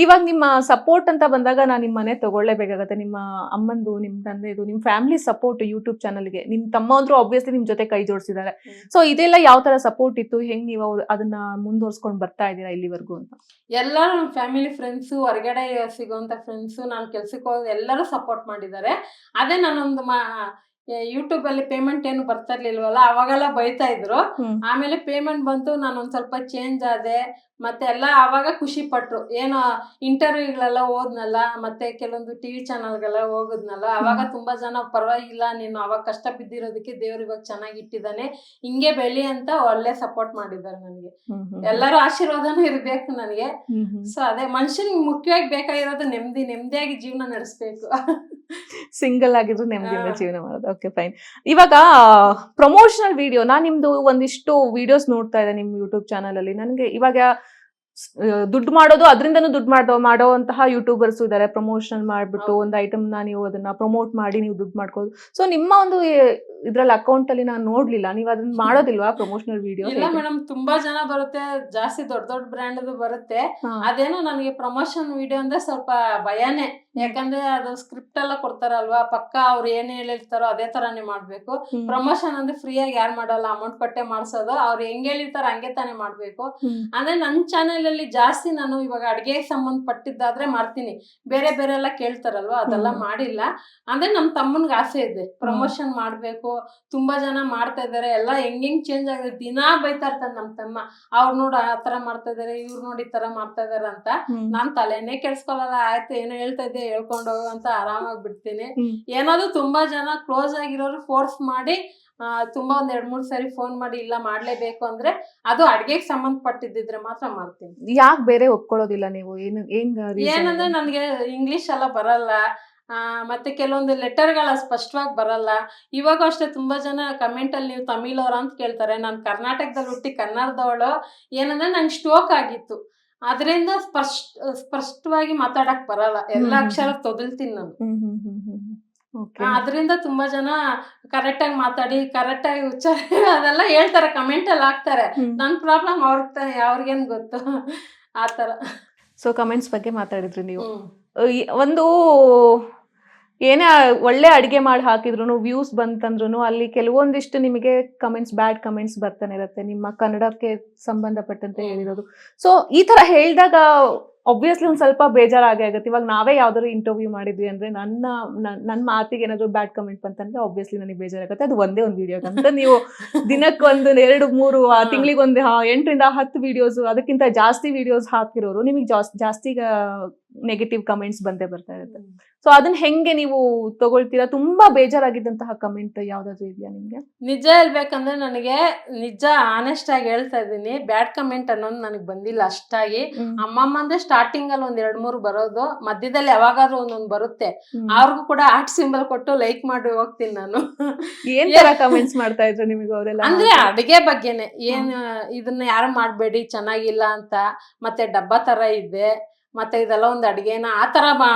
ಇವಾಗ ನಿಮ್ಮ ಸಪೋರ್ಟ್ ಅಂತ ಬಂದಾಗ ನಾನು ನಿಮ್ಮ ಮನೆ ತಗೊಳ್ಳೇಬೇಕಾಗತ್ತೆ. ನಿಮ್ಮ ಅಮ್ಮಂದು, ನಿಮ್ಮ ತಂದೆದು, ನಿಮ್ಮ ಫ್ಯಾಮಿಲಿ ಸಪೋರ್ಟ್ ಯೂಟ್ಯೂಬ್ ಚಾನಲ್ಗೆ. ನಿಮ್ಮ ತಮ್ಮ ಅಂದ್ರು ಆಬ್ವಿಯಸ್ಲಿ ನಿಮ್ ಜೊತೆ ಕೈ ಜೋಡಿಸಿದ್ದಾರೆ. ಸೊ ಇದೆಲ್ಲ ಯಾವ ತರ ಸಪೋರ್ಟ್ ಇತ್ತು, ಹೆಂಗ್ ನೀವು ಅದನ್ನ ಮುಂದುವರ್ಸ್ಕೊಂಡು ಬರ್ತಾ ಇದ್ದೀರಾ ಇಲ್ಲಿವರೆಗೂ ಅಂತ? ಎಲ್ಲರೂ ನಮ್ಮ ಫ್ಯಾಮಿಲಿ ಫ್ರೆಂಡ್ಸು, ಹೊರಗಡೆ ಸಿಗೋಂಥ ಫ್ರೆಂಡ್ಸು, ನಾನು ಕೆಲ್ಸಕ್ಕೆ ಹೋಗೋದು ಎಲ್ಲರೂ ಸಪೋರ್ಟ್ ಮಾಡಿದ್ದಾರೆ. ಅದೇ ನಾನೊಂದು ಯೂಟ್ಯೂಬ್ ಅಲ್ಲಿ ಪೇಮೆಂಟ್ ಏನು ಬರ್ತಾ ಇರ್ಲಿಲ್ವಲ್ಲ, ಅವಾಗೆಲ್ಲ ಬೈತಾ ಇದ್ರು. ಆಮೇಲೆ ಪೇಮೆಂಟ್ ಬಂತು, ನಾನು ಒಂದ್ ಸ್ವಲ್ಪ ಚೇಂಜ್ ಆದೆ. ಮತ್ತೆ ಎಲ್ಲ ಅವಾಗ ಖುಷಿ ಪಟ್ರು. ಏನೋ ಇಂಟರ್ವ್ಯೂಗಳೆಲ್ಲ ಹೋದ್ನಲ್ಲ, ಮತ್ತೆ ಕೆಲವೊಂದು ಟಿವಿ ಚಾನಲ್ಗೆಲ್ಲ ಹೋಗುದ್ನಲ್ಲ, ಅವಾಗ ತುಂಬಾ ಜನ ಪರವಾಗಿಲ್ಲ, ನೀನು ಅವಾಗ ಕಷ್ಟ ಬಿದ್ದಿರೋದಕ್ಕೆ ದೇವ್ರು ಇವಾಗ ಚೆನ್ನಾಗಿ ಇಟ್ಟಿದ್ದಾನೆ, ಹಿಂಗೆ ಬೆಳಿ ಅಂತ ಒಳ್ಳೆ ಸಪೋರ್ಟ್ ಮಾಡಿದ್ದಾರೆ ನನಗೆ. ಎಲ್ಲರೂ ಆಶೀರ್ವಾದನೂ ಇರ್ಬೇಕು ನನಗೆ. ಸೊ ಅದೇ ಮನುಷ್ಯನಿಗೆ ಮುಖ್ಯವಾಗಿ ಬೇಕಾಗಿರೋದು ನೆಮ್ಮದಿಯಾಗಿ ಜೀವನ ನಡೆಸ್ಬೇಕು. ಸಿಂಗಲ್ ಆಗಿದ್ರು ನೆಮ್ಮದಿಯಿಂದ ಜೀವನ ಮಾಡೋದು. Okay fine. ಇವಾಗ ಪ್ರಮೋಷನಲ್ ವಿಡಿಯೋ, ನಾನ್ ನಿಮ್ದು ಒಂದಿಷ್ಟು ವಿಡಿಯೋಸ್ ನೋಡ್ತಾ ಇದ್ದೆ ನಿಮ್ ಯೂಟ್ಯೂಬ್ ಚಾನಲ್ ಅಲ್ಲಿ. ನನಗೆ ಇವಾಗ ದುಡ್ಡು ಮಾಡೋದು, ಅದರಿಂದನೂ ದುಡ್ಡು ಮಾಡೋವಂತಹ ಯೂಟ್ಯೂಬರ್ಸ್ ಇದಾರೆ. ಪ್ರಮೋಷನಲ್ ಮಾಡ್ಬಿಟ್ಟು ಒಂದು ಐಟಮ್ ನ ನೀವು ಅದನ್ನ ಪ್ರಮೋಟ್ ಮಾಡಿ ನೀವು ದುಡ್ಡು ಮಾಡ್ಕೊಳ್ಳೋದು. ಸೊ ನಿಮ್ಮ ಒಂದು ಇದ್ರಲ್ಲಿ ಅಕೌಂಟ್ ಅಲ್ಲಿ ನಾನು ನೋಡ್ಲಿಲ್ಲ, ನೀವು ಅದನ್ನ ಮಾಡೋದಿಲ್ವಾ ಪ್ರಮೋಷನಲ್ ವಿಡಿಯೋ? ಇಲ್ಲ ಮೇಡಮ್, ತುಂಬಾ ಜನ ಬರುತ್ತೆ, ಜಾಸ್ತಿ ದೊಡ್ಡ ಬ್ರ್ಯಾಂಡ್ ಬರುತ್ತೆ. ಅದೇನೋ ನನಗೆ ಪ್ರಮೋಷನ್ ವಿಡಿಯೋ ಅಂದ್ರೆ ಸ್ವಲ್ಪ ಭಯನೇ. ಯಾಕಂದ್ರೆ ಅದು ಸ್ಕ್ರಿಪ್ಟ್ ಎಲ್ಲ ಕೊಡ್ತಾರಲ್ವಾ, ಪಕ್ಕ ಅವ್ರು ಏನ್ ಹೇಳಿರ್ತಾರೋ ಅದೇ ತರಾನೇ ಮಾಡ್ಬೇಕು. ಪ್ರಮೋಷನ್ ಅಂದ್ರೆ ಫ್ರೀಯಾಗಿ ಯಾರು ಮಾಡಲ್ಲ, ಅಮೌಂಟ್ ಕೊಟ್ಟೆ ಮಾಡ್ಸೋದು. ಅವ್ರು ಹೆಂಗ್ ಹೇಳಿರ್ತಾರ ಹಂಗೆ ತಾನೇ ಮಾಡ್ಬೇಕು. ಅಂದ್ರೆ ನನ್ನ ಚಾನೆಲ್ ಅಲ್ಲಿ ಜಾಸ್ತಿ ನಾನು ಇವಾಗ ಅಡ್ಗೆ ಸಂಬಂಧಪಟ್ಟಿದ್ದಾದ್ರೆ ಮಾಡ್ತೀನಿ. ಬೇರೆ ಎಲ್ಲ ಕೇಳ್ತಾರಲ್ವಾ, ಅದೆಲ್ಲ ಮಾಡಿಲ್ಲ. ಅಂದ್ರೆ ನಮ್ ತಮ್ಮನ್ಗೆ ಆಸೆ ಇದೆ ಪ್ರಮೋಷನ್ ಮಾಡ್ಬೇಕು. ತುಂಬಾ ಜನ ಮಾಡ್ತಾ ಇದಾರೆ, ಎಲ್ಲ ಹೆಂಗ್ ಚೇಂಜ್ ಆಗಿದೆ. ದಿನಾ ಬೈತಾ ಇರ್ತಾನೆ ನಮ್ ತಮ್ಮ, ಅವ್ರು ನೋಡು ಆ ತರ ಮಾಡ್ತಾ ಇದಾರೆ, ಇವ್ರು ನೋಡಿ ಈ ತರ ಮಾಡ್ತಾ ಇದಾರೆ ಅಂತ. ನಾನ್ ತಲೆನೇ ಕೆಡ್ಸ್ಕೊಳಲ್ಲ. ಆಯ್ತು, ಏನೋ ಹೇಳ್ತಾ ಇದ್ದೆ, ಹೇಳ್ಕೊಂಡು ಹೋಗು ಅಂತ ಆರಾಮಾಗಿ ಬಿಡ್ತೀನಿ. ಏನಾದ್ರು ತುಂಬಾ ಜನ ಕ್ಲೋಸ್ ಆಗಿರೋರು ಫೋರ್ಸ್ ಮಾಡಿ ತುಂಬಾ ಒಂದ್ 2-3 ಸರಿ ಫೋನ್ ಮಾಡಿ ಇಲ್ಲ ಮಾಡ್ಲೇಬೇಕು ಅಂದ್ರೆ, ಅದು ಅಡ್ಗೆಗೆ ಸಂಬಂಧಪಟ್ಟಿದ್ರೆ ಮಾತ್ರ ಮಾಡ್ತೀನಿ. ಯಾಕೆ ಬೇರೆ ಒಪ್ಕೊಳ್ಳೋದಿಲ್ಲ ನೀವು? ಏನಂದ್ರೆ ನನ್ಗೆ ಇಂಗ್ಲಿಷ್ ಎಲ್ಲ ಬರಲ್ಲ. ಮತ್ತೆ ಕೆಲವೊಂದು ಲೆಟರ್ಗಳ ಸ್ಪಷ್ಟವಾಗಿ ಬರಲ್ಲ. ಇವಾಗ ಅಷ್ಟೇ ತುಂಬಾ ಜನ ಕಮೆಂಟ್ ಅಲ್ಲಿ ನೀವು ತಮಿಳವ್ರ ಅಂತ ಕೇಳ್ತಾರೆ. ನಾನು ಕರ್ನಾಟಕದಲ್ಲಿ ಹುಟ್ಟಿ ಕನ್ನಡದವಳು. ಏನಂದ್ರೆ ನಂಗೆ ಸ್ಟ್ರೋಕ್ ಆಗಿತ್ತು, ಅದರಿಂದ ಸ್ಪಷ್ಟವಾಗಿ ಮಾತಾಡಕ್ ಬರಲ್ಲ. ಎಲ್ಲ ಅಕ್ಷರ ತೊದಲ್ತೀನಿ ನಾನು. ಅದರಿಂದ ತುಂಬಾ ಜನ ಕರೆಕ್ಟ್ ಆಗಿ ಮಾತಾಡಿ, ಕರೆಕ್ಟ್ ಆಗಿ ಉಚ್ಚಾರ ಅದೆಲ್ಲ ಹೇಳ್ತಾರೆ, ಕಮೆಂಟ್ ಅಲ್ಲಿ ಹಾಕ್ತಾರೆ. ನನ್ ಪ್ರಾಬ್ಲಮ್ ಅವ್ರಿಗೇನ್ ಗೊತ್ತು ಆತರ. ಸೊ ಕಮೆಂಟ್ಸ್ ಬಗ್ಗೆ ಮಾತಾಡಿದ್ರಿ ನೀವು. ಒಂದು ಏನೇ ಒಳ್ಳೆ ಅಡಿಗೆ ಮಾಡಿ ಹಾಕಿದ್ರು, ವ್ಯೂಸ್ ಬಂತಂದ್ರು ಅಲ್ಲಿ ಕೆಲವೊಂದಿಷ್ಟು ನಿಮಗೆ ಕಮೆಂಟ್ಸ್, ಬ್ಯಾಡ್ ಕಮೆಂಟ್ಸ್ ಬರ್ತಾನೆ ಇರುತ್ತೆ, ನಿಮ್ಮ ಕನ್ನಡಕ್ಕೆ ಸಂಬಂಧಪಟ್ಟಂತೆ ಹೇಳಿರೋದು. ಸೊ ಈ ತರ ಹೇಳಿದಾಗ ಆಬ್ವಿಯಸ್ಲಿ ಒಂದ್ ಸ್ವಲ್ಪ ಬೇಜಾರಾಗೇ ಆಗುತ್ತೆ. ಇವಾಗ ನಾವೇ ಯಾವ್ದಾದ್ರು ಇಂಟರ್ವ್ಯೂ ಮಾಡಿದ್ವಿ ಅಂದ್ರೆ ನನ್ನ ಮಾತಿಗೆ ಏನಾದ್ರು ಬ್ಯಾಡ್ ಕಮೆಂಟ್ ಬಂತಂದ್ರೆ ಆಬ್ವಿಯಸ್ಲಿ ನನಗೆ ಬೇಜಾರಾಗುತ್ತೆ. ಅದು ಒಂದೇ ಒಂದು ವಿಡಿಯೋ ಅಂತ ನೀವು ದಿನಕ್ಕೆ 1, 2, 3 ತಿಂಗಳಿಗೆ ಒಂದು 8ರಿಂದ 10 ವಿಡಿಯೋಸ್, ಅದಕ್ಕಿಂತ ಜಾಸ್ತಿ ವಿಡಿಯೋಸ್ ಹಾಕಿರೋರು ನಿಮಗೆ ಜಾಸ್ತಿ ನೆಗೆಟಿವ್ ಕಮೆಂಟ್ಸ್ ಬಂದೇ ಬರ್ತಾ ಇರುತ್ತೆ. ಸೊ ಅದನ್ನ ಹೆಂಗೆ ನೀವು ತಗೊಳ್ತೀರಾ? ತುಂಬಾ ಬೇಜಾರಾಗಿದ್ದಂತಹ ಕಮೆಂಟ್ ಯಾವ್ದಾದ್ರು ಇದೆಯಾ ನಿಮ್ಗೆ? ನಿಜ ಹೇಳ್ಬೇಕಂದ್ರೆ ನನಗೆ ನಿಜ ಆನೆಸ್ಟ್ ಆಗಿ ಹೇಳ್ತಾ ಇದ್ದೀನಿ, ಬ್ಯಾಡ್ ಕಮೆಂಟ್ ಅನ್ನೋದು ನನಗೆ ಬಂದಿಲ್ಲ ಅಷ್ಟಾಗಿ. ಅಮ್ಮಮ್ಮ ಅಂದ್ರೆ ಸ್ಟಾರ್ಟಿಂಗ್ ಅಲ್ಲಿ 1-2-3 ಬರೋದು, ಮಧ್ಯದಲ್ಲಿ ಯಾವಾಗಾದ್ರೂ ಒಂದೊಂದು ಬರುತ್ತೆ. ಅವ್ರಿಗೂ ಕೂಡ ಆರ್ಟ್ ಸಿಂಬಲ್ ಕೊಟ್ಟು ಲೈಕ್ ಮಾಡಿ ಹೋಗ್ತೀನಿ ನಾನು. ಏನ್ ತರ ಕಮೆಂಟ್ಸ್ ಮಾಡ್ತಾ ಇದ್ರು ನಿಮಗೆ ಅವರೆಲ್ಲ? ಅಂದ್ರೆ ಅಡಿಗೆ ಬಗ್ಗೆನೆ, ಏನು ಇದನ್ನ ಯಾರು ಮಾಡ್ಬೇಡಿ ಚೆನ್ನಾಗಿಲ್ಲ ಅಂತ, ಮತ್ತೆ ಡಬ್ಬಾ ತರ ಇದೆ, ಮತ್ತೆ ಇದೆಲ್ಲ ಒಂದು ಅಡಿಗೆನ ಆ ತರ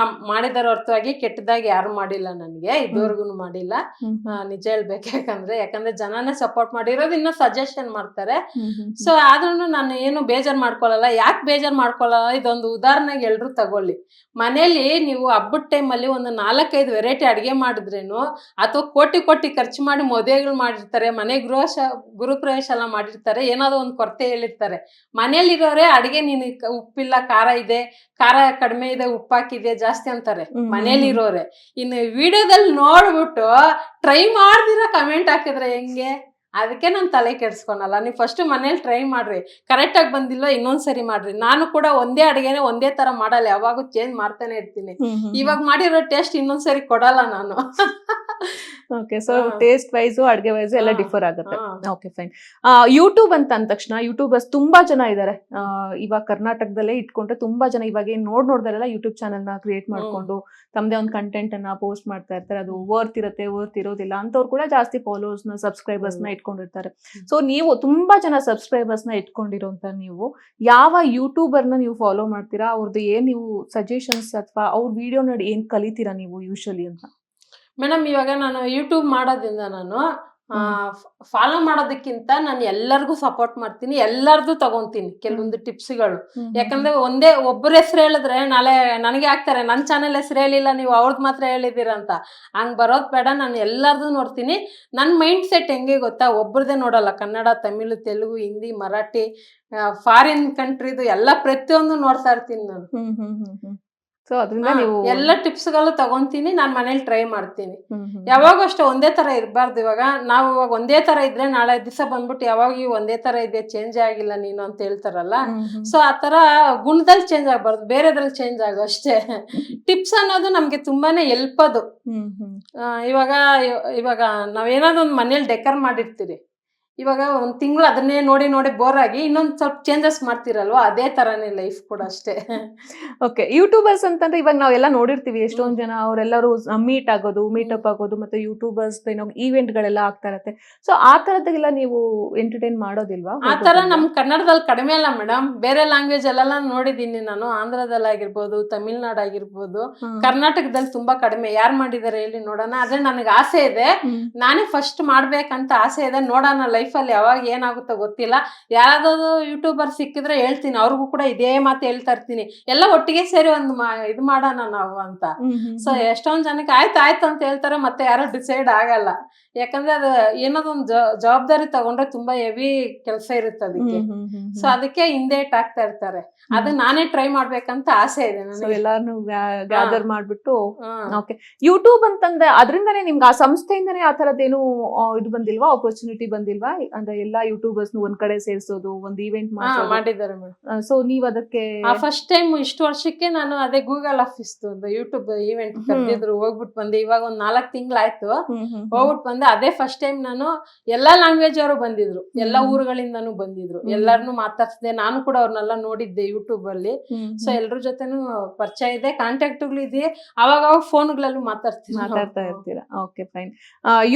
ಮಾಡಿದಾರ ಹೊರತಾಗಿ ಕೆಟ್ಟದಾಗಿ ಯಾರು ಮಾಡಿಲ್ಲ ನನಗೆ, ಇದುವರೆಗೂ ಮಾಡಿಲ್ಲ. ನಿಜ ಹೇಳ್ಬೇಕು. ಯಾಕಂದ್ರೆ ಜನನೇ ಸಪೋರ್ಟ್ ಮಾಡಿರೋದು, ಇನ್ನ ಸಜೆಷನ್ ಮಾಡ್ತಾರೆ. ಸೊ ಆದ್ರೂ ನಾನು ಏನು ಬೇಜಾರ್ ಮಾಡ್ಕೊಳ್ಳಲ್ಲ. ಯಾಕೆ ಬೇಜಾರ್ ಮಾಡ್ಕೊಳ್ಳಲ್ಲ, ಇದೊಂದು ಉದಾಹರಣೆಗೆ ಎಲ್ರು ತಗೊಳ್ಳಿ. ಮನೇಲಿ ನೀವು ಹಬ್ಬದ ಟೈಮಲ್ಲಿ ಒಂದು 4-5 ವೆರೈಟಿ ಅಡಿಗೆ ಮಾಡಿದ್ರೇನು, ಅಥವಾ ಕೋಟಿ ಖರ್ಚು ಮಾಡಿ ಮದುವೆಗಳು ಮಾಡಿರ್ತಾರೆ, ಮನೆ ಗೃಹಪ್ರವೇಶ ಎಲ್ಲ ಮಾಡಿರ್ತಾರೆ, ಏನಾದ್ರು ಒಂದು ಕೊರತೆ ಹೇಳಿರ್ತಾರೆ. ಮನೇಲಿರೋರೆ ಅಡಿಗೆ ನೀನು ಉಪ್ಪಿಲ್ಲ, ಖಾರ ಇದೆ, ಖಾರ ಕಡಿಮೆ ಇದೆ, ಉಪ್ಪಾಕಿದೆ ಜಾಸ್ತಿ ಅಂತಾರೆ ಮನೇಲಿರೋರೆ. ಇನ್ನು ವಿಡಿಯೋದಲ್ಲಿ ನೋಡ್ಬಿಟ್ಟು ಟ್ರೈ ಮಾಡ್ದಿರ ಕಮೆಂಟ್ ಹಾಕಿದ್ರೆ ಹೆಂಗೆ? ಅದಕ್ಕೆ ನಾನು ತಲೆ ಕೆಡ್ಸ್ಕೊಳಲ್ಲ. ನೀವು ಫಸ್ಟ್ ಮನೇಲಿ ಟ್ರೈ ಮಾಡ್ರಿ, ಕರೆಕ್ಟ್ ಆಗಿ ಬಂದಿಲ್ವ ಇನ್ನೊಂದ್ಸರಿ ಮಾಡ್ರಿ. ನಾನು ಕೂಡ ಒಂದೇ ಅಡಿಗೆನೆ ಒಂದೇ ತರ ಮಾಡಲ್ಲ, ಯಾವಾಗೂ ಚೇಂಜ್ ಮಾಡ್ತಾನೆ ಇರ್ತೀನಿ. ಇವಾಗ ಮಾಡಿರೋ ಟೇಸ್ಟ್ ಇನ್ನೊಂದ್ಸರಿ ಕೊಡಲ್ಲ ನಾನು. ಓಕೆ, ಸೊ ಟೇಸ್ಟ್ ವೈಸ್, ಅಡ್ಗೆ ವೈಸ್ ಎಲ್ಲ ಡಿಫರ್ ಆಗುತ್ತೆ. Okay fine. ಯೂಟ್ಯೂಬ್ ಅಂತ ಅಂದ ತಕ್ಷಣ ಯೂಟ್ಯೂಬರ್ಸ್ ತುಂಬಾ ಜನ ಇದಾರೆ. ಇವಾಗ ಕರ್ನಾಟಕದಲ್ಲೇ ಇಟ್ಕೊಂಡ್ರೆ ತುಂಬಾ ಜನ ಇವಾಗ ಏನ್ ನೋಡ್ದಾರೆಲ್ಲ ಯೂಟ್ಯೂಬ್ ಚಾನಲ್ ನ ಕ್ರಿಯೇಟ್ ಮಾಡ್ಕೊಂಡು ತಮ್ಮದೇ ಒಂದು ಕಂಟೆಂಟ್ ಅನ್ನ ಪೋಸ್ಟ್ ಮಾಡ್ತಾ ಇರ್ತಾರೆ. ಅದು ವರ್ತ್ ಇರುತ್ತೆ, ವರ್ತ್ ಇರೋದಿಲ್ಲ ಅಂತವ್ರು ಕೂಡ ಜಾಸ್ತಿ ಫಾಲೋವರ್ಸ್ ನ, ಸಬ್ಸ್ಕ್ರೈಬರ್ಸ್ ನ ಇಟ್ಕೊಂಡಿರ್ತಾರೆ. ಸೊ ನೀವು ತುಂಬಾ ಜನ ಸಬ್ಸ್ಕ್ರೈಬರ್ಸ್ ನ ಇಟ್ಕೊಂಡಿರೋಂತ ನೀವು ಯಾವ ಯೂಟ್ಯೂಬರ್ ನ ನೀವು ಫಾಲೋ ಮಾಡ್ತೀರಾ? ಅವ್ರದ್ದು ಏನ್ ನೀವು ಸಜೆಷನ್ಸ್ ಅಥವಾ ಅವ್ರ ವಿಡಿಯೋ ನೋಡಿ ಏನ್ ಕಲಿತೀರಾ ನೀವು ಯೂಶಲಿ ಅಂತ? ಮೇಡಮ್, ಇವಾಗ ನಾನು ಯೂಟ್ಯೂಬ್ ಮಾಡೋದ್ರಿಂದ ನಾನು ಫಾಲೋ ಮಾಡೋದಕ್ಕಿಂತ ನಾನು ಎಲ್ಲರಿಗೂ ಸಪೋರ್ಟ್ ಮಾಡ್ತೀನಿ, ಎಲ್ಲರದು ತಗೊಂತೀನಿ ಕೆಲವೊಂದು ಟಿಪ್ಸ್ಗಳು. ಯಾಕಂದ್ರೆ ಒಬ್ಬರ ಹೆಸರು ಹೇಳಿದ್ರೆ ನಾಳೆ ನನಗೆ ಹಾಕ್ತಾರೆ, ನನ್ನ ಚಾನೆಲ್ ಹೆಸರು ಹೇಳಿಲ್ಲ ನೀವು ಅವ್ರದ್ದು ಮಾತ್ರ ಹೇಳಿದ್ದೀರಂತ. ಹಂಗೆ ಬರೋದು ಬೇಡ, ನಾನು ಎಲ್ಲರದು ನೋಡ್ತೀನಿ. ನನ್ನ ಮೈಂಡ್ ಸೆಟ್ ಹೆಂಗೆ ಗೊತ್ತಾ, ಒಬ್ಬರದೇ ನೋಡಲ್ಲ, ಕನ್ನಡ, ತಮಿಳು, ತೆಲುಗು, ಹಿಂದಿ, ಮರಾಠಿ, ಫಾರಿನ್ ಕಂಟ್ರಿದು ಎಲ್ಲ ಪ್ರತಿಯೊಂದು ನೋಡ್ತಾ ಇರ್ತೀನಿ ನಾನು. ಸೊ ಅದರಿಂದ ನೀವು ಎಲ್ಲ ಟಿಪ್ಸ್ಗಳು ತಗೊಂತೀನಿ, ನಾನು ಮನೇಲಿ ಟ್ರೈ ಮಾಡ್ತೀನಿ. ಯಾವಾಗ ಅಷ್ಟೇ ಒಂದೇ ತರ ಇರಬಾರ್ದು. ಇವಾಗ ನಾವು ಇವಾಗ ಒಂದೇ ತರ ಇದ್ರೆ ನಾಳೆ ದಿವಸ ಬಂದ್ಬಿಟ್ಟು ಯಾವಾಗ ಒಂದೇ ತರ ಇದೆ, ಚೇಂಜ್ ಆಗಿಲ್ಲ ನೀನು ಅಂತ ಹೇಳ್ತಾರಲ್ಲ. ಸೊ ಆ ತರ ಗುಣದಲ್ಲಿ ಚೇಂಜ್ ಆಗ್ಬಾರ್ದು, ಬೇರೆದ್ರಲ್ಲಿ ಚೇಂಜ್ ಆಗೋ ಅಷ್ಟೇ. ಟಿಪ್ಸ್ ಅನ್ನೋದು ನಮ್ಗೆ ತುಂಬಾನೇ ಹೆಲ್ಪ್ ಅದು. ಇವಾಗ ಇವಾಗ ನಾವೇನಾದ್ರು ಒಂದು ಮನೇಲಿ ಡೆಕರ್ ಮಾಡಿರ್ತೀರಿ, ಇವಾಗ ಒಂದ್ ತಿಂಗಳು ಅದನ್ನೇ ನೋಡಿ ನೋಡಿ ಬೋರ್ ಆಗಿ ಇನ್ನೊಂದ್ ಸ್ವಲ್ಪ ಚೇಂಜಸ್ ಮಾಡ್ತಿರಲ್ವಾ, ಅದೇ ತರಾನೇ ಲೈಫ್ ಕೂಡ ಅಷ್ಟೇ. ಓಕೆ, ಯೂಟ್ಯೂಬರ್ಸ್ ಅಂತಂದ್ರೆ ಇವಾಗ ನಾವೆಲ್ಲ ನೋಡಿರ್ತೀವಿ, ಎಷ್ಟೊಂದ್ ಜನ ಅವರೆಲ್ಲರೂ ಮೀಟ್ ಅಪ್ ಆಗೋದು ಮತ್ತೆ ಯೂಟ್ಯೂಬರ್ಸ್ ಏನೋ ಈವೆಂಟ್ ಗಳೆಲ್ಲ ಆಗ್ತಾ ಇರತ್ತೆ. ಸೊ ಆ ತರದೆಲ್ಲ ನೀವು ಎಂಟರ್ಟೈನ್ ಮಾಡೋದಿಲ್ವಾ? ಆ ತರ ನಮ್ ಕನ್ನಡದಲ್ಲಿ ಕಡಿಮೆ ಅಲ್ಲ ಮೇಡಮ್, ಬೇರೆ ಲ್ಯಾಂಗ್ವೇಜ್ ಅಲ್ಲೆಲ್ಲ ನೋಡಿದೀನಿ ನಾನು. ಆಂಧ್ರದಲ್ಲಿ ಆಗಿರ್ಬೋದು, ತಮಿಳ್ನಾಡು ಆಗಿರ್ಬೋದು, ಕರ್ನಾಟಕದಲ್ಲಿ ತುಂಬಾ ಕಡಿಮೆ. ಯಾರು ಮಾಡಿದಾರೆ ಹೇಳಿ ನೋಡೋಣ. ಆದ್ರೆ ನನಗೆ ಆಸೆ ಇದೆ, ನಾನೇ ಫಸ್ಟ್ ಮಾಡ್ಬೇಕಂತ ಆಸೆ ಇದೆ. ನೋಡೋಣ ಲೈಫ್ ಅಲ್ಲಿ ಯಾವಾಗ ಏನಾಗುತ್ತೋ ಗೊತ್ತಿಲ್ಲ. ಯಾರಾದ್ರೂ ಯೂಟ್ಯೂಬರ್ ಸಿಕ್ಕಿದ್ರೆ ಹೇಳ್ತೀನಿ, ಅವ್ರಿಗೂ ಕೂಡ ಇದೇ ಮಾತು ಹೇಳ್ತಾ ಇರ್ತೀನಿ, ಎಲ್ಲ ಒಟ್ಟಿಗೆ ಸೇರಿ ಒಂದು ಇದು ಮಾಡೋಣ ನಾವು ಅಂತ. ಸೊ ಎಷ್ಟೊಂದ್ ಜನಕ್ಕೆ ಆಯ್ತು ಅಂತ ಹೇಳ್ತಾರೆ, ಮತ್ತೆ ಯಾರು ಡಿಸೈಡ್ ಆಗಲ್ಲ. ಯಾಕಂದ್ರೆ ಅದು ಏನಾದೊಂದು ಜವಾಬ್ದಾರಿ ತಗೊಂಡ್ರೆ ತುಂಬಾ ಹೆವಿ ಕೆಲಸ ಇರುತ್ತೆ ಅದಕ್ಕೆ. ಸೊ ಅದಕ್ಕೆ ಹಿಂದೇಟ್ ಆಗ್ತಾ ಇರ್ತಾರೆ. ಅದು ನಾನೇ ಟ್ರೈ ಮಾಡ್ಬೇಕಂತ ಆಸೆ ಇದೆ ನನಗೆ. ಎಲ್ಲಾರನು ಗ್ಯಾದರ್ ಮಾಡ್ಬಿಟ್ಟು. ಓಕೆ, ಯೂಟ್ಯೂಬ್ ಅಂತಂದ್ರೆ ಅದರಿಂದಾನೇ ನಿಮ್ಗೆ ಆ ಸಂಸ್ಥೆಯಿಂದಾನೇ ಆ ತರದ್ದೇನು ಇದು ಬಂದಿಲ್ವಾ, ಆಪರ್ಚುನಿಟಿ ಬಂದಿಲ್ವಾ? ಅಂದ್ರೆ ಎಲ್ಲಾ ಯೂಟ್ಯೂಬರ್ಸ್ ಒಂದ್ ಕಡೆ ಸೇರಿಸೋದು, ಒಂದ್ ಈವೆಂಟ್ ಮಾಡಿದ್ದಾರೆ ಮೇಡಮ್. ಸೊ ನೀವ್ ಅದಕ್ಕೆ ಫಸ್ಟ್ ಟೈಮ್ ಇಷ್ಟು ವರ್ಷಕ್ಕೆ ನಾನು ಅದೇ ಗೂಗಲ್ ಆಫೀಸ್ ಯೂಟ್ಯೂಬ್ ಈವೆಂಟ್ ಕರೆದಿದ್ರು, ಹೋಗ್ಬಿಟ್ಟು ಬಂದೆ. ಇವಾಗ ಒಂದ್ 4 ತಿಂಗಳಾಯ್ತು ಹೋಗ್ಬಿಟ್ಟು ಬಂದೆ. ಅದೇ ಫಸ್ಟ್ ಟೈಮ್ ನಾನು ಎಲ್ಲಾ ಲ್ಯಾಂಗ್ವೇಜ್ ಅವರು ಬಂದಿದ್ರು, ಎಲ್ಲಾ ಊರುಗಳಿಂದಾನು ಬಂದಿದ್ರು. ಎಲ್ಲಾರನು ಮಾತಾಡ್ಸಿದೆ, ನಾನು ಕೂಡ ಅವ್ರನ್ನೆಲ್ಲ ನೋಡಿದ್ದೆ ಯೂಟ್ಯೂಬ್ ಅಲ್ಲಿ. ಸೊ ಎಲ್ರ ಜೊತೆನು ಪರಿಚಯ ಇದೆ, ಕಾಂಟ್ಯಾಕ್ಟ್ಗಳು ಇದೆ. ಅವಾಗ ಫೋನ್ಗಳಲ್ಲೂ ಮಾತಾಡ್ತಾ ಇರ್ತೀರಾ? Okay, fine.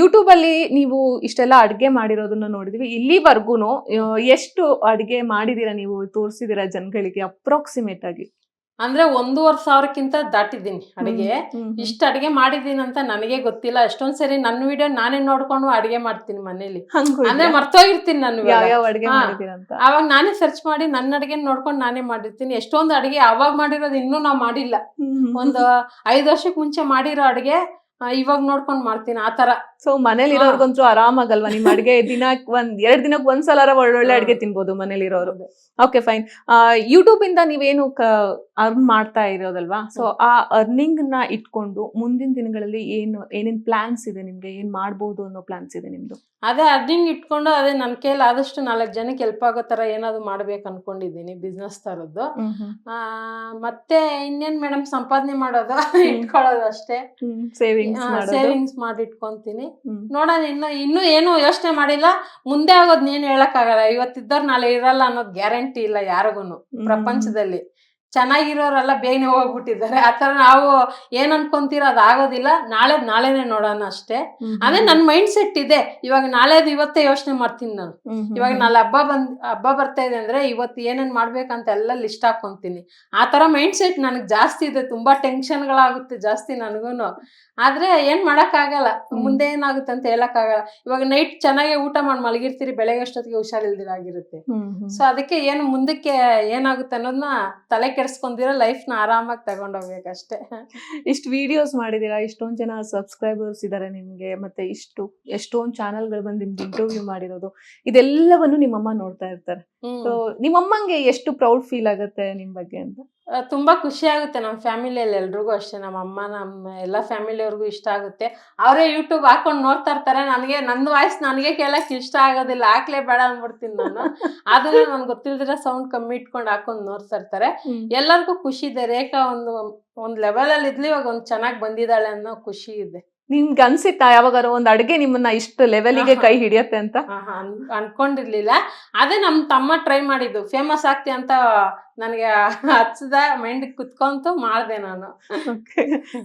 ಯೂಟ್ಯೂಬ್ ಅಲ್ಲಿ ನೀವು ಇಷ್ಟೆಲ್ಲ ಅಡ್ಗೆ ಮಾಡಿರೋದನ್ನ ನೋಡಿದ್ವಿ. ಇಲ್ಲಿವರೆಗೂ ಎಷ್ಟು ಅಡ್ಗೆ ಮಾಡಿದೀರಾ ನೀವು, ತೋರಿಸಿದೀರಾ ಜನಗಳಿಗೆ ಅಪ್ರಾಕ್ಸಿಮೇಟ್ ಆಗಿ? ಅಂದ್ರೆ 1,500ಕ್ಕಿಂತ ದಾಟಿದ್ದೀನಿ ಅಡಿಗೆ. ಇಷ್ಟ ಅಡಿಗೆ ಮಾಡಿದೀನಿ ಅಂತ ನನಗೆ ಗೊತ್ತಿಲ್ಲ. ಎಷ್ಟೊಂದ್ ಸರಿ ನನ್ನ ವಿಡಿಯೋ ನಾನೇ ನೋಡ್ಕೊಂಡು ಅಡಿಗೆ ಮಾಡ್ತೀನಿ ಮನೇಲಿ. ಅಂದ್ರೆ ಮರ್ತೋಗಿರ್ತೀನಿ ನಾನು ಅವಾಗ ನಾನೇ ಸರ್ಚ್ ಮಾಡಿ ನನ್ನ ಅಡಿಗೆ ನೋಡ್ಕೊಂಡು ನಾನೇ ಮಾಡಿರ್ತೀನಿ. ಎಷ್ಟೊಂದು ಅಡಿಗೆ ಅವಾಗ ಮಾಡಿರೋದು ಇನ್ನೂ ನಾವ್ ಮಾಡಿಲ್ಲ. ಒಂದು 5 ವರ್ಷಕ್ಕೆ ಮುಂಚೆ ಮಾಡಿರೋ ಅಡಿಗೆ ಇವಾಗ ನೋಡ್ಕೊಂಡ್ ಮಾಡ್ತೀನಿ, ಆತರ. ಸೊ ಮನೇಲಿ ಇರೋರ್ಗಂತೂ ಆರಾಮಾಗಲ್ವಾ ನಿಮ್ ಅಡ್ಗೆ? ದಿನಕ್ಕೆ 2 ದಿನಕ್ಕೆ ಒಂದ್ಸಲ ಒಳ್ಳೊಳ್ಳೆ ಅಡ್ಗೆ ತಿನ್ಬೋದು ಮನೇಲಿ ಇರೋರು. Okay, fine. ಯೂಟ್ಯೂಬ್ ಇಂದ ನೀವೇನು ಅರ್ನ್ ಮಾಡ್ತಾ ಇರೋದಲ್ವಾ? ಸೊ ಆ ಅರ್ನಿಂಗ್ ನ ಇಟ್ಕೊಂಡು ಮುಂದಿನ ದಿನಗಳಲ್ಲಿ ಏನೇನ್ ಪ್ಲಾನ್ಸ್ ಇದೆ ನಿಮ್ಗೆ? ಏನ್ ಮಾಡ್ಬೋದು ಅನ್ನೋ ಪ್ಲಾನ್ಸ್ ಇದೆ ನಿಮ್ದು? ಅದೇ ಅರ್ನಿಂಗ್ ಇಟ್ಕೊಂಡು ಅದೇ ನನ್ನ ಕೈಲಿ ಆದಷ್ಟು 4 ಜನಕ್ಕೆ ಹೆಲ್ಪ್ ಆಗೋ ತರ ಏನಾದ್ರು ಮಾಡ್ಬೇಕು ಅನ್ಕೊಂಡಿದ್ದೀನಿ, ಬಿಸ್ನೆಸ್ ತರದ್ದು. ಮತ್ತೆ ಇನ್ನೇನ್ ಮೇಡಮ್, ಸಂಪಾದನೆ ಮಾಡೋದು ಇಟ್ಕೊಳ್ಳೋದು ಅಷ್ಟೇ. ಸೇವಿಂಗ್ಸ್ ಮಾಡಿ ಇಟ್ಕೊಂತೀನಿ. ನೋಡೋಣ, ಇನ್ನು ಏನು ಯೋಚನೆ ಮಾಡಿಲ್ಲ. ಮುಂದೆ ಆಗೋದ್ ಏನ್ ಹೇಳಕ್ ಆಗಲ್ಲ. ಇವತ್ತಿದ್ದವ್ರು ನಾಳೆ ಇರಲ್ಲ ಅನ್ನೋದು ಗ್ಯಾರಂಟಿ ಇಲ್ಲ ಯಾರಿಗೂನು. ಪ್ರಪಂಚದಲ್ಲಿ ಚೆನ್ನಾಗಿರೋರೆಲ್ಲ ಬೇಗನೆ ಹೋಗ್ಬಿಟ್ಟಿದ್ದಾರೆ. ಆತರ ನಾವು ಏನ್ ಅನ್ಕೊಂತೀರ ಅದ್ ಆಗೋದಿಲ್ಲ. ನಾಳೆನೆ ನೋಡೋಣ ಅಷ್ಟೇ. ಅದೇ ನನ್ ಮೈಂಡ್ ಸೆಟ್ ಇದೆ. ಇವಾಗ ನಾಳೆದು ಇವತ್ತೇ ಯೋಚನೆ ಮಾಡ್ತೀನಿ ನಾನು. ಇವಾಗ ನಾಳೆ ಹಬ್ಬ ಬರ್ತಾ ಇದೆ ಅಂದ್ರೆ ಇವತ್ತು ಏನೇನ್ ಮಾಡ್ಬೇಕಂತ ಎಲ್ಲ ಲಿಸ್ಟ್ ಹಾಕೊಂತೀನಿ. ಆ ತರ ಮೈಂಡ್ ಸೆಟ್ ನನಗ್ ಜಾಸ್ತಿ ಇದೆ. ತುಂಬಾ ಟೆನ್ಷನ್ಗಳಾಗುತ್ತೆ ಜಾಸ್ತಿ ನನಗೂನು. ಆದ್ರೆ ಏನ್ ಮಾಡಕ್ ಆಗಲ್ಲ, ಮುಂದೆ ಏನಾಗುತ್ತೆ ಅಂತ ಹೇಳಕ್ ಆಗಲ್ಲ. ಇವಾಗ ನೈಟ್ ಚೆನ್ನಾಗಿ ಊಟ ಮಾಡಿ ಮಲಗಿರ್ತೀರಿ, ಬೆಳಗ್ಗೆ ಅಷ್ಟೊತ್ತಿಗೆ ಹುಷಾರಿಲ್ದಿರಾಗಿರುತ್ತೆ. ಸೊ ಅದಕ್ಕೆ ಏನು ಮುಂದಕ್ಕೆ ಏನಾಗುತ್ತೆ ಅನ್ನೋದನ್ನ ತಲೆ ಕೆಡಿಸ್ಕೊಂಡಿರೋ ಲೈಫ್ ನ ಆರಾಮಾಗಿ ತಗೊಂಡೋಗ್ಬೇಕಷ್ಟೇ. ಇಷ್ಟು ವಿಡಿಯೋಸ್ ಮಾಡಿದೀರಾ, ಇಷ್ಟೊಂದ್ ಜನ ಸಬ್ಸ್ಕ್ರೈಬರ್ಸ್ ಇದಾರೆ ನಿಮ್ಗೆ, ಮತ್ತೆ ಎಷ್ಟೊಂದ್ ಚಾನೆಲ್ಗಳು ಬಂದು ನಿಮ್ಗೆ ಇಂಟರ್ವ್ಯೂ ಮಾಡಿರೋದು, ಇದೆಲ್ಲವನ್ನು ನಿಮ್ಮಮ್ಮ ನೋಡ್ತಾ ಇರ್ತಾರೆ. ಸೊ ನಿಮ್ಮಮ್ಮಂಗೆ ಎಷ್ಟು ಪ್ರೌಡ್ ಫೀಲ್ ಆಗುತ್ತೆ ನಿಮ್ ಬಗ್ಗೆ ಅಂತ? ತುಂಬಾ ಖುಷಿ ಆಗುತ್ತೆ. ನಮ್ಮ ಫ್ಯಾಮಿಲಿಯಲ್ಲಿ ಎಲ್ರಿಗೂ ಅಷ್ಟೇ, ನಮ್ಮ ಅಮ್ಮ ನಮ್ಮ ಎಲ್ಲ ಫ್ಯಾಮಿಲಿಯವ್ರಿಗೂ ಇಷ್ಟ ಆಗುತ್ತೆ. ಅವರೇ ಯೂಟ್ಯೂಬ್ ಹಾಕೊಂಡು ನೋಡ್ತಾ ಇರ್ತಾರೆ. ನನಗೆ ನಂದು ವಾಯ್ಸ್ ನನಗೆ ಕೇಳಕ್ ಇಷ್ಟ ಆಗೋದಿಲ್ಲ, ಹಾಕ್ಲೇ ಬೇಡ ಅಂದ್ಬಿಡ್ತೀನಿ ನಾನು. ಅದನ್ನ ನನ್ಗೆ ಗೊತ್ತಿಲ್ದಿರ ಸೌಂಡ್ ಕಮ್ಮಿ ಇಟ್ಕೊಂಡು ಹಾಕೊಂಡು ನೋಡ್ತಾ ಇರ್ತಾರೆ. ಎಲ್ಲರಿಗೂ ಖುಷಿ ಇದೆ. ರೇಖಾ ಒಂದ್ ಲೆವೆಲ್ ಅಲ್ಲಿ ಇದ್ಲಿ, ಇವಾಗ ಒಂದ್ ಚೆನ್ನಾಗಿ ಬಂದಿದ್ದಾಳೆ ಅನ್ನೋ ಖುಷಿ ಇದೆ. ನಿಮ್ಗೆ ಅನ್ಸಿತ್ತಾ ಯಾವಾಗಾರು ಒಂದ್ ಅಡ್ಗೆ ನಿಮ್ಮನ್ನ ಇಷ್ಟು ಲೆವೆಲ್ಗೆ ಕೈ ಹಿಡಿಯತ್ತೆ ಅಂತ? ಅನ್ಕೊಂಡಿರ್ಲಿಲ್ಲ. ಅದೇ ನಮ್ ತಮ್ಮ ಟ್ರೈ ಮಾಡಿದ್ದು, ಫೇಮಸ್ ಆಗ್ತಿ ಅಂತ ನನಗೆ ಹಚ್ಚದ ಮೈಂಡ್ ಕುತ್ಕೊಂತು ಮಾಡ್ದೆ ನಾನು.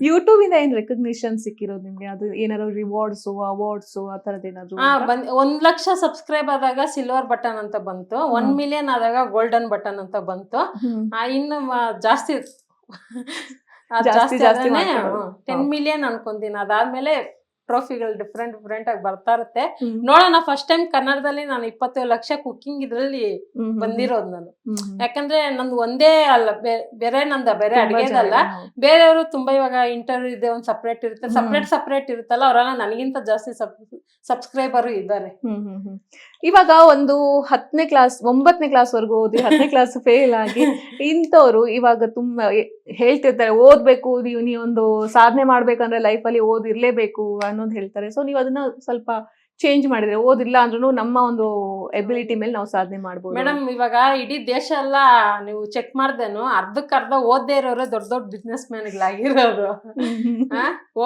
ಯೂಟ್ಯೂಬ್ ಇಂದ ಏನ್ ರೆಕಗ್ನಿಷನ್ ಸಿಕ್ಕಿರೋದು ನಿಮ್ಗೆ? ಅದು ಏನಾದ್ರು ರಿವಾರ್ಡ್ಸ್, ಅವಾರ್ಡ್ಸ್ ಆ ತರದ್ ಏನಾದ್ರು? 1 ಲಕ್ಷ ಸಬ್ಸ್ಕ್ರೈಬ್ ಆದಾಗ ಸಿಲ್ವರ್ ಬಟನ್ ಅಂತ ಬಂತು, 1 ಮಿಲಿಯನ್ ಆದಾಗ ಗೋಲ್ಡನ್ ಬಟನ್ ಅಂತ ಬಂತು. ಇನ್ನು ಜಾಸ್ತಿ 10 ಮಿಲಿಯನ್ ಅನ್ಕೊಂತೀನಿ. ಅದಾದ್ಮೇಲೆ ಟ್ರೋಫಿಗಳು ಡಿಫ್ರೆಂಟ್ ಆಗಿ ಬರ್ತಾ ಇರುತ್ತೆ. ನೋಡೋಣ, ಫಸ್ಟ್ ಟೈಮ್ ಕನ್ನಡದಲ್ಲಿ ನಾನು 27 ಲಕ್ಷ ಕುಕಿಂಗ್ ಇದ್ರಲ್ಲಿ ಬಂದಿರೋದು ನಾನು. ಯಾಕಂದ್ರೆ ನಂದು ಒಂದೇ ಅಲ್ಲ, ಬೇರೆ ಅಡಿಗೆದಲ್ಲ, ಬೇರೆಯವರು ತುಂಬಾ ಇವಾಗ ಇಂಟರ್ವ್ಯೂ ಇದೆ, ಒಂದ್ ಸಪ್ರೇಟ್ ಇರುತ್ತೆ, ಸಪ್ರೇಟ್ ಇರುತ್ತಲ್ಲ, ಅವರೆಲ್ಲ ನನಗಿಂತ ಜಾಸ್ತಿ ಸಬ್ಸ್ಕ್ರೈಬರ್ ಇದ್ದಾರೆ. ಇವಾಗ ಒಂದು 10ನೇ ಕ್ಲಾಸ್ 9ನೇ ಕ್ಲಾಸ್ ವರ್ಗು ಓದಿ 10ನೇ ಕ್ಲಾಸ್ ಫೇಲ್ ಆಗಿ ಇಂಥವ್ರು ಇವಾಗ ತುಂಬಾ ಹೇಳ್ತಿರ್ತಾರೆ, ಓದ್ಬೇಕು, ನೀವೊಂದು ಸಾಧನೆ ಮಾಡ್ಬೇಕಂದ್ರೆ ಲೈಫಲ್ಲಿ ಓದಿರ್ಲೇಬೇಕು ಅನ್ನೋದು ಹೇಳ್ತಾರೆ. ಸೊ ನೀವು ಅದನ್ನ ಸ್ವಲ್ಪ ಚೇಂಜ್ ಮಾಡಿದ್ರೆ, ಓದಿಲ್ಲ ಅಂದ್ರೂ ನಮ್ಮ ಒಂದು ಎಬಿಲಿಟಿ ಮೇಲೆ ನಾವು ಸಾಧನೆ ಮಾಡ್ಬೋದು. ಮೇಡಮ್, ಇವಾಗ ಇಡೀ ದೇಶ ಎಲ್ಲ ನೀವು ಚೆಕ್ ಮಾಡ್ದೇನು, ಅರ್ಧಕ್ಕರ್ಧ ಓದ್ದೇ ಇರೋರು ದೊಡ್ಡ ಬಿಸ್ನೆಸ್ ಮ್ಯಾನ್ಗಳಾಗಿರೋರು,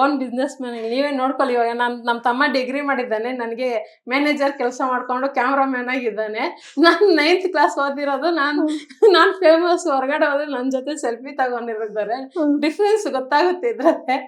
ಓನ್ ಬಿಸ್ನೆಸ್ ಮ್ಯಾನ್. ನೀವೇ ನೋಡ್ಕೊಳ್ಳಿ, ಇವಾಗ ನಮ್ಮ ತಮ್ಮ ಡಿಗ್ರಿ ಮಾಡಿದ್ದಾನೆ, ನನಗೆ ಮ್ಯಾನೇಜರ್ ಕೆಲಸ ಮಾಡ್ಕೊಂಡು ಕ್ಯಾಮ್ರಾಮ್ಯಾನ್ ಆಗಿದ್ದಾನೆ. ನಾನು 9th ಕ್ಲಾಸ್ ಓದಿರೋದು, ನಾನು ಫೇಮಸ್, ಹೊರಗಡೆ ಹೋದ್ರೆ ನನ್ನ ಜೊತೆ ಸೆಲ್ಫಿ ತಗೊಂಡಿರಿದ್ದಾರೆ. ಡಿಫ್ರೆನ್ಸ್ ಗೊತ್ತಾಗುತ್ತೆ ಇದ್ರಲ್ಲಿ.